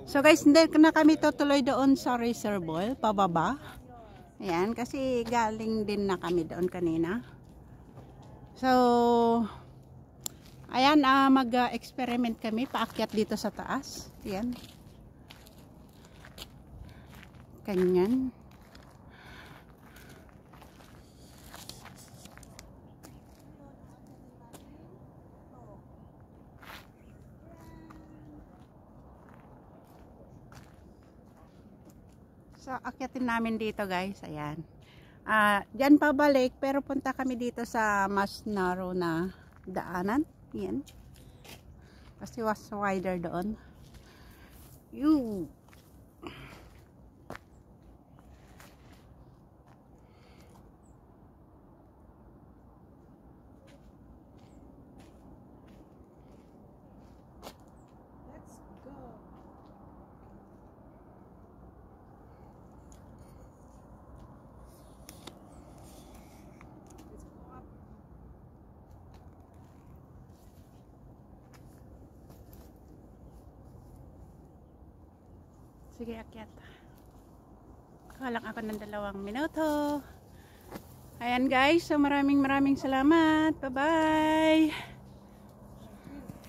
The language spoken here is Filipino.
So guys, hindi na kami tutuloy doon sa reservoir, pababa. Ayan, kasi galing din na kami doon kanina. So, ayan, mag-experiment kami, paakyat dito sa taas. Ayan. Ganyan. So, akyatin namin dito guys. Ayan. Diyan pabalik, pero punta kami dito sa mas narrow na daanan. Ayan. Kasi was wider doon. Sige, akyat. Kalang ako ng 2 minuto. Ayan guys, so maraming salamat. Bye-bye!